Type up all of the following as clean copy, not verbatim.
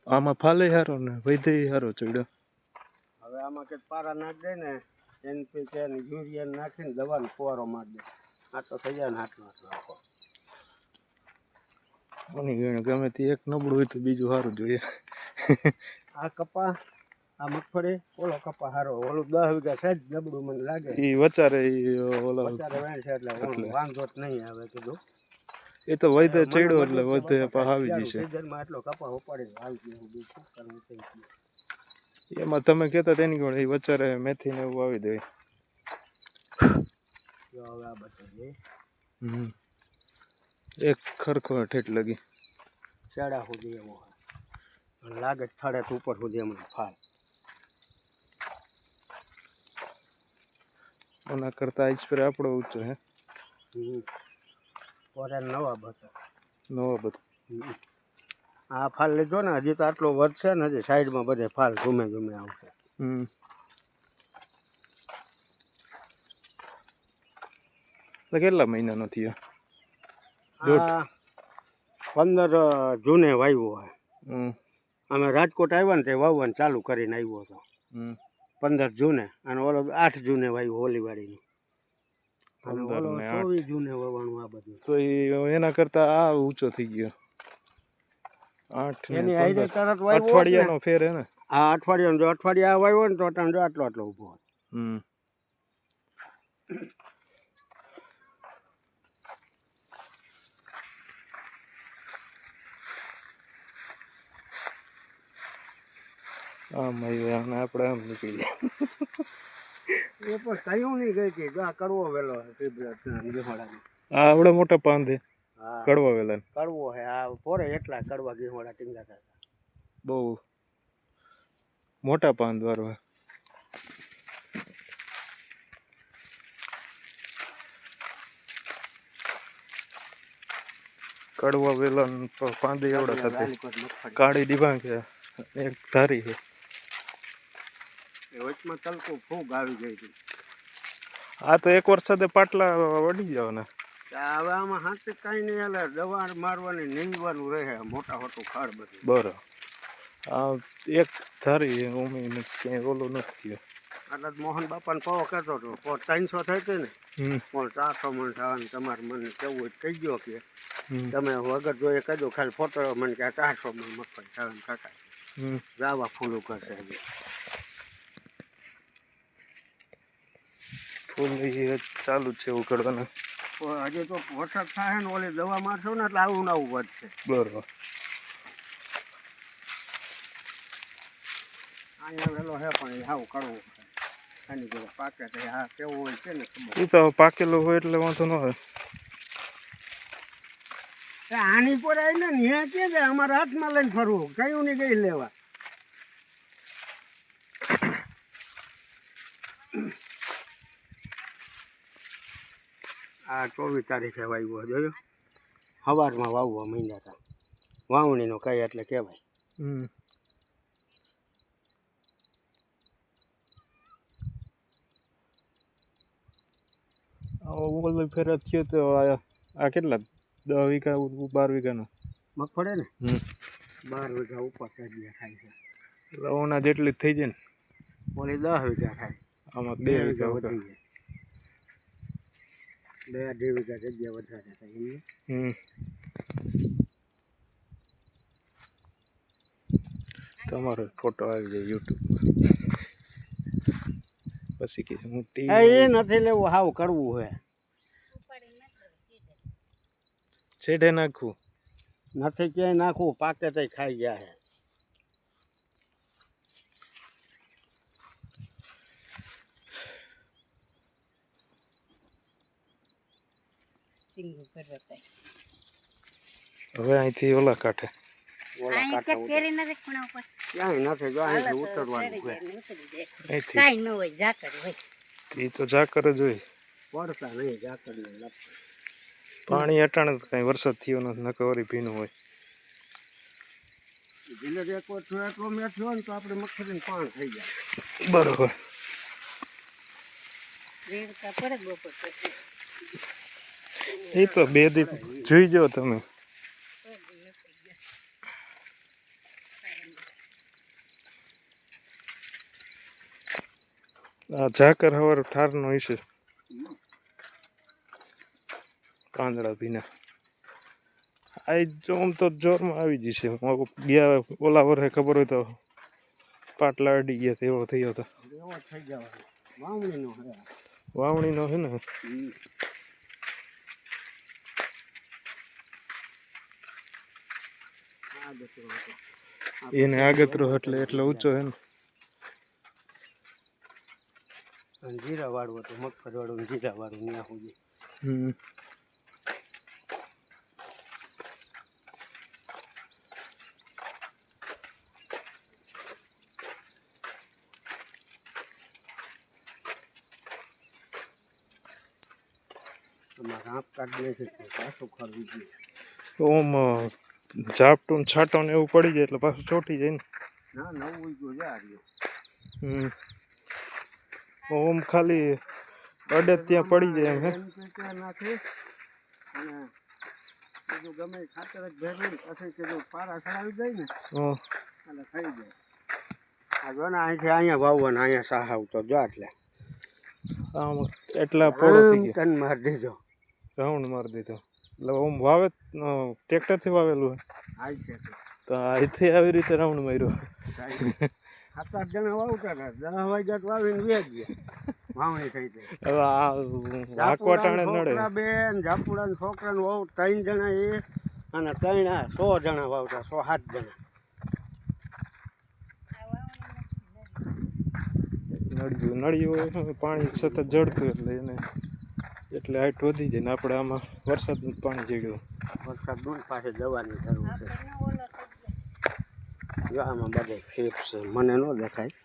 આમાં ફાલે હારો ને વૈદે હારો ચડ્યો. હવે આમાં કે પારા નાખ દે ને NPK ને યુરિયા નાખીને દવાનો ફુવારો મારી દે. આ તો થઈ જાય ને હાથમાં નાખો. ઓની ગણે ગમે તે એક નબળું હોય તો બીજું સારું જોઈએ. આ કપા આ મગફળી ઓલો કપા હારો ઓલું 10 વીઘા છે જ નબળું મને લાગે. એ વચારે ઓલા વચારે વેણ છે એટલે વાંધો જ નહીં આવે કીધું. એ તો વૈદે ચડ્યો એટલે વધે આવી જશે. સીઝનમાં એટલો કપા ઉપાડી આવી ગયો બીજું કરવું છે. એમાં તમે કહેતા તેની ગણે એ વચારે મેથી ને એવું આવી દે. જો હવે આ બચે એક ખરખો ઠેઠ લગી શેડા સુધી એવો લાગે થડે ઉપર સુધી હમણાં ફાલ. ઓના કરતા આજ પર આપણો ઊંચો હે. ઓરે નવા બતો નવા બધો આ ફાલ લીધો ને હજી તો આટલો વર્ષ છે ને હજી સાઈડમાં બધે ફાલ ઝૂમે આવશે. કેટલા મહિનાનો થયો? 15 જૂને વાવ્યો હોય. અમે રાજકોટ આવ્યા ને તે વાવવાનું ચાલુ કરીને આવ્યો હતો 15 જૂને અને ઓલો 8 જૂને વાવ્યું હોલીવાડીનું. 24 જૂને વાવવાનું આ બધું. તો એના કરતા આ ઊંચો થઈ ગયો. 8 એની આઈ તરત વાવ્યો અઠવાડિયાનો ફેર હે ને. આ અઠવાડિયાનો જો અઠવાડિયા વાવ્યો ને તો જો આટલો ઊભો હોય. આપણે આમ નીકળી એ પણ કયું નહીં ગઈ હતી આ કડવો વેલો આવડે મોટા પાન છે. કડવા વેલા કડવો હે આ પોરે એટલા કડવા ગીહોડા ટીંગા થતા બહુ મોટા પાન વાળો હે. કડવા વેલા પાંદે એવડા થતા કાળી દીવાં કે એક ધારી છે. વચમાં તલકો ફૂગ આવી ગઈ હતી. આ તો એક વરસાદે પાટલા વળી જવાના. હવે આમાં હાથે કાંઈ નહીં હાલે દવા મારવાની નીંદવાનું રહે મોટા હોતું ખાડ બધું. બરાબર આ એક ધારી ઉમી ક્યાંય ઓલો નથી થયો. એટલે મોહન બાપાને પાવો કહેતો હતો 300 થઈ હતી ને પણ 400 મણ થવાનું તમારે મને કેવું હોય કહી ગયો કે તમે વગર જોઈએ કહેજો ખાલી ફોટો મને કે 400 મણ મગફળી થવાનું કાકા જાવા ફૂલું કરશે. ફૂલ ચાલુ જ છે ઉકળવાના. હજી તો વરસાદ થાય ને ઓલી દવા મારશો ને એટલે આવું ના આવું વધશે. બરોબર અહીંયા વેલો હે પણ એ આવું કરવું એની જોડે પાકે તો આ કેવું હોય છે ને એ તો પાકેલું હોય એટલે વાંધો ન હોય. આની પર આવીને ન્યા કે છે અમારા હાથમાં લઈને ફરવું કયું નહીં ગઈ લેવા. આ 24 તારીખે વાવ્યો જોયો સવારમાં વાવવા માંડ્યા હતા. વાવણીનો કઈ એટલે કહેવાય. ઓલો ફેરા થયો તો આ કેટલા 10 વીઘા 12 વીઘાનો મગફળી ને 12 વીઘા ઉપર ચડ્યા થાય છે. એટલે ઓના જેટલી જ થઈ જાય ને. ઓલી 10 વીઘા થાય. આમાં 2 વીઘા વધી જાય. 2 વીઘા જગ્યા વધારે થાય. તમારો ફોટો આવી જાય YouTube પછી કે હું એ નથી લેવું હાવ કરવું હે છેડે નાખવું નથી ક્યાંય નાખવું પાકે તો ખાઈ ગયા હે. હવે અહીંથી ઓલા કાંઠે ક્યાંય નથી જો અહીંથી ઉતરવાનું એ તો ઝાકર જ હોય. વરસા નહીં ઝાકર નહીં પાણી અટાણે કઈ વરસાદ થયો નથી નકર વળી ભીનું હોય. એટલે એક વાર એટલો મેચ હોય ને તો આપણે મગફળીને પાણ થઈ જાય. બરોબર એ તો 2 દી જોઈ જાઓ તમે. આ ઝાકર હવાર ઠારનો હશે પાંદડા ભીના આ જો આમ તો જોરમાં આવી જશે ગયા ઓલા વરે ખબર હોય તો પાટલા અડી ગયા તેવો થયો હતો એવો થઈ જવાનો વાવણીનો હે વાવણીનો છે ને એને આગતરો એટલે ઊંચો હે ને જીરા વાળું હતું મગફળી વાળું જીરા વાળું ત્યાં સુધી આંપ કાઢી દે છે પાછું ખરવી ગયું ઓમ ઝાપટું ને છાંટો ને એવું પડી જાય એટલે પાછું ચોટી જાય ને ના નવું ગયું છે આ ઓમ ખાલી અડે ત્યાં પડી જાય એમ હે ત્યાં નાખી અને બીજું ગમે ખાતર જ ભેગું પછી કીધું પારા ચડાવી જાય ને એટલે થઈ જાય આ જો ને અહીંથી અહીંયા વાવવાનું અહીંયા સાહાવ તો જો એટલે આમ એટલા પોળો થઈ ગયો ટન મારી દીધો રાઉન્ડ મારી દીધો એટલે ઓમ વાવે ટ્રેક્ટરથી વાવેલું આઈ છે તો અહીંથી આવી રીતે રાઉન્ડ માર્યો 7-8 જણા વાવતા હતા 10 વાગ્યા વાવીને વેચ ગયા વાવણી થઈ ગઈ હવે આ વાકવાટાણે નડે બેન જાપુડા ને છોકરા ને વહુ 3 જણા એ અને 3 આ 100 જણા વાવતા 107 જણા નળિયું હોય પાણી સતત જડતું એટલે હાઈટ વધી જાય ને આપણે આમાં વરસાદનું પાણી જડ્યું વરસાદનું પાસે દવાની જરૂર છે જો આમાં બધે શેપ્સ છે મને ન દેખાય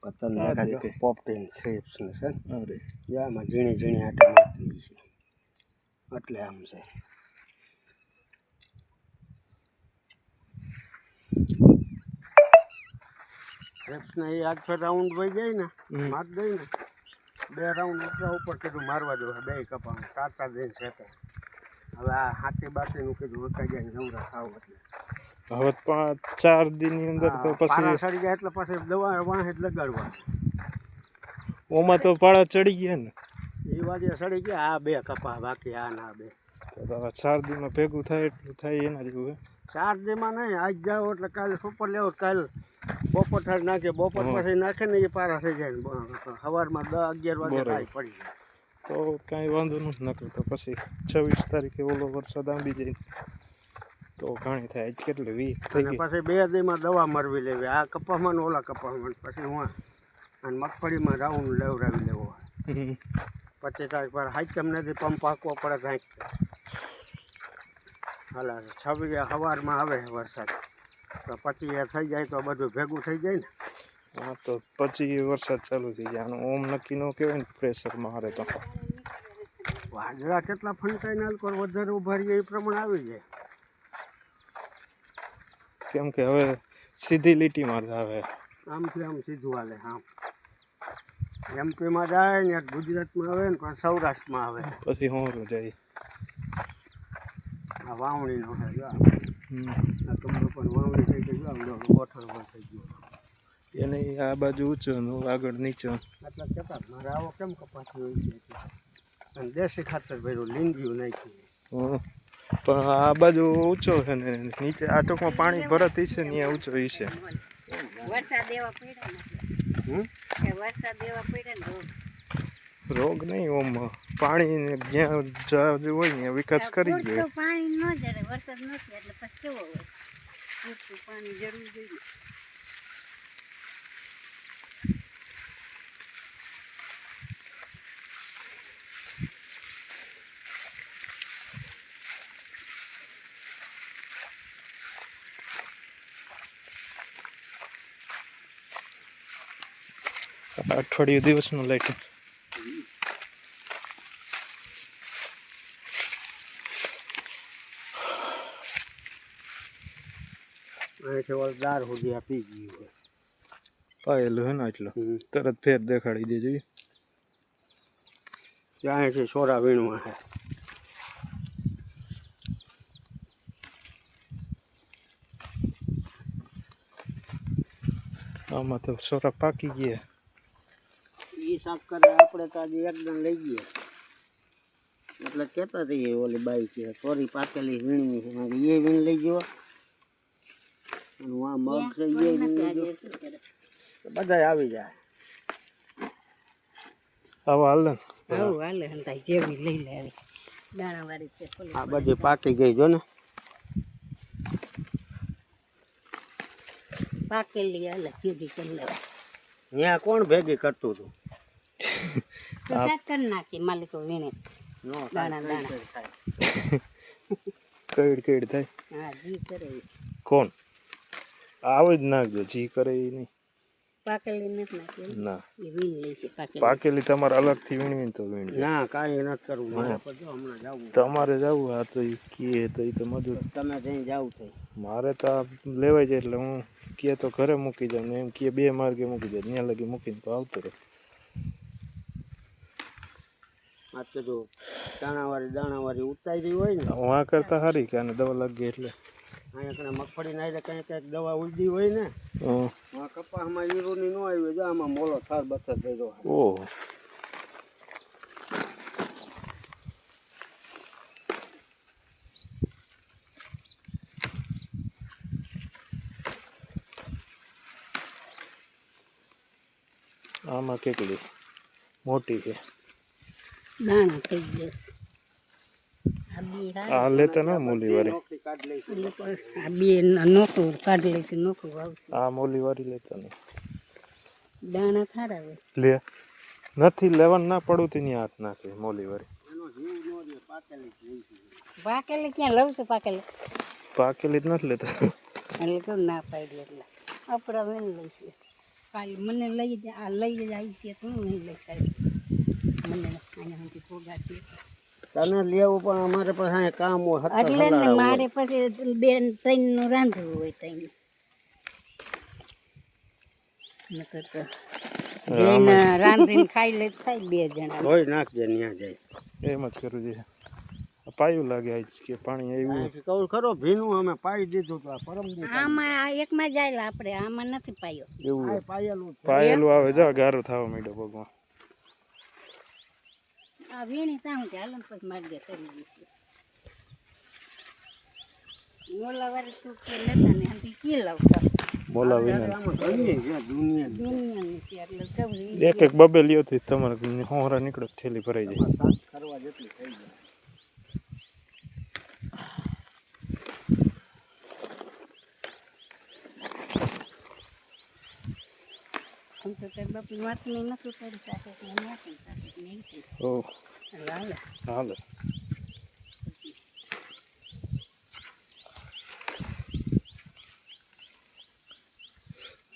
પતંગ દેખાય પોપટીન શેપ્સ ને છે અરે જો આમાં ઝીણી ઝીણી આટા મારતી છે એટલે આમ છે શેપ્સ ને એ આજ ફેર રાઉન્ડ વહી જાય ને માર દઈ ને 2 રાઉન્ડ ઉપર કીધું મારવા દો 2 કપામાં કાચા દઈને છે હવે આ હાથી બાતીનું કીધું વકાઈ જાય નવરા ખાવ એટલે હવે 4 દિનની અંદર તો પછી સડી જાય એટલે પછી દવા વાહે જ લગાડવા ઓમાં તો પાળા ચડી ગયા ને એ વાજે સડી ગયા આ 2 કપા બાકી આ ના 2 તો 4 દીમાં ભેગું થાય એટલું થાય એના જેવું હે 4 દીમાં નહીં આજ જાવ એટલે કાલે સુપર લેવો કાલે બપોર થાય નાખે બપોર પછી નાખે ને એ પારા થઈ જાય સવારમાં 10-11 વાગે કાંઈ પડી જાય તો કાંઈ વાંધો નથી નકર તો પછી 26 તારીખે ઓલો વરસાદ આંબી જાય તો ઘણી થાય આજ કેટલી 20 થઈ ગઈ પછી 2 દીમાં દવા મરવી લેવી આ કપામાં ને ઓલા કપામાં પછી હું અને મગફળીમાં રાઉન્ડ લેવડાવી લેવો 25 તારીખ પર હાઈકમ નથી પંપ હાંકવો પડે કાંઈક હાલા 26 સવારમાં આવે વરસાદ તો પછી એ થઈ જાય તો બધું ભેગું થઈ જાય ને હા તો પછી વરસાદ ચાલુ થઈ જાય આનું ઓમ નક્કી ન કહેવાય ને પ્રેશરમાં હારે તો વાદળા કેટલા ફંટાઈને આલકોર વધારે ઉભા રહીએ એ પ્રમાણે આવી જાય કેમ કે હવે સીધી લીટીમાં જ આવે આમથી આમ સીધું હાલે આમ એમપીમાં જાય ને ગુજરાતમાં આવે ને પણ સૌરાષ્ટ્રમાં આવે પછી હોરું જાય આ વાવણીનો છે જો આ તમને પણ વાવણી થઈ ગઈ જો ગોઠણ પર થઈ ગયો એને આ બાજુ ઊંચો આગળ નીચો એટલે કહેતા મારે આવો કેમ કપાસ હોય છે અને દેશી ખાતર ભર્યું લીંડિયું નાખ્યું પણ આ બાજુ ઊંચો છે ને નીચે આ ટોકમાં પાણી ભરત હશે ને ત્યાં ઊંચો હશે રોગ નહીં ઓમ પાણી જ્યાં જાજુ હોય ને વિકાસ કરી ગયો પાણી ન જરે વરસાદ નથી એટલે પછી કેવો હોય પાણી જરૂર જોઈએ અઠવાડિયું દિવસનું લાઈટ અહીંથી દાર સુધી આપી ગયું હોય પાયેલું હે ને એટલો તરત ફેર દેખાડી દેજો ત્યાંથી સોરા વીણવા છે આમાં તો સોરા પાકી ગયા એ ઈ સાફ કરે આપણે તો આજે એકદમ લઈ ગઈએ એટલે કહેતા હતી ઓલી બાઈ કે સોરી પાકેલી વીણની છે મેં કીધું, એ વીણ લઈ ગયો અને આ મગ છે એ વીણ લઈ ગયો બધા આવી જાય આવા હાલ ને આવું હાલે હંતાઈ જેવી લઈ લે આવી દાણાવાળી છે આ બધી પાકી ગઈ જો ને પાકેલી હાલે ભેગી કરી લેવાય ત્યાં કોણ ભેગી કરતું હતું તો શાક કરી નાખી માલિકો વીણે નો દાણા દાણા કઈડ થાય હા જી કરે ઈ. કોણ આવે જ નાખજો જી કરે એ નહીં પાકેલી નથી નાખી ના એ વીણ લે છે પાકેલી પાકેલી તમારે અલગથી વીણવી તો વીણવી ના કાંઈ નથી કરવું મારે પણ જો હમણાં જવું તમારે જવું આ તો એ કહે તો એ તો મજૂર તમે ત્યાં જાવ તો મારે તો આ લેવાય જાય એટલે હું કહે તો ઘરે મૂકી જાઉં ને એમ કહે બે માર્ગે મૂકી જાય ત્યાં લગી મૂકીને તો આવતો રહે આ તો જો દાણાવાળી ઉતારી હોય ને હું આ કરતા સારી કે આને દવા લાગી એટલે અહીંયા કણે મગફળી નાખે કંઈક દવા ઉડી હોય ને હં. આ કપાસમાં હીરોની ન આવી જો આમાં મોલો થાર બથર થઈ ગયો ઓહ આમાં કેટલી મોટી છે દાણા થઈ જશે આ બે આ લેતા ને મોલી વાળી નોકરી કાઢ લઈ આ બે નોખું કાઢી લઈશું નોખું આવશે આ મોલી વાળી લેતા નહીં દાણા થારા હોય લે નથી લેવાનું ના પડું તેની હાથ નાખે મોલી વાળી એનો જીવ ન દે પાકેલી જ લઈશું પાકેલી ક્યાં લઉં છું પાકેલી પાકેલી જ નથી લેતા એટલે તો ના પાડી એટલે આપણે વીણ લઈશું કાલે મને લઈ જાય આ લઈ જાય છે તો હું નહીં લઈ કાલે મને અહીંયા સુધી પોગાડી તને લેવું પણ અમારે પાસે અહીંયા કામ હોય એટલે ને મારે પછી બે ત્રણનું રાંધવું હોય ત્રણ નકર તો બેન રાંધીને ખાઈ લે થાય બે જણા ધોઈ નાખજે ત્યાં જાય એમ જ કરવું જોઈએ પાયું લાગે આજ કે પાણી આવ્યું અહીંથી કહું ખરો ભીનું અમે પાઈ દીધું તો આ પરમ દી આમાં આ એકમાં જાય આપણે આમાં નથી પાયો એવું આ પાયેલું છે પાયેલું આવે જા ગારો થવા માંડ્યો પગમાં આ વીણી તાવું છે હાલો ને પછી મારી દે કરી દઈશું મોલા વાળી તું કે લેતા ને આથી કી લાવતા બોલાવીને આમાં ઘણી છે દુનિયા દુનિયાની છે એટલે કવરી એક એક બબે લ્યો તો તમારે હોરા નીકળો થેલી ભરાઈ જાય સાફ કરવા જેટલી થઈ જાય આમ તો તે બાપી વાતની નથી કરી સાથે એટલે નથી સાથે નહીં થઈ ઓ એટલે હાલે હાલે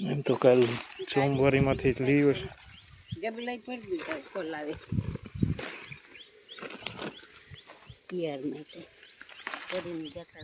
એમ તો કાલ સોમવારીમાંથી જ લીધો છે ગબલાઈ પડી દીધા ખોલાવે યાર નહીં કરીને જતા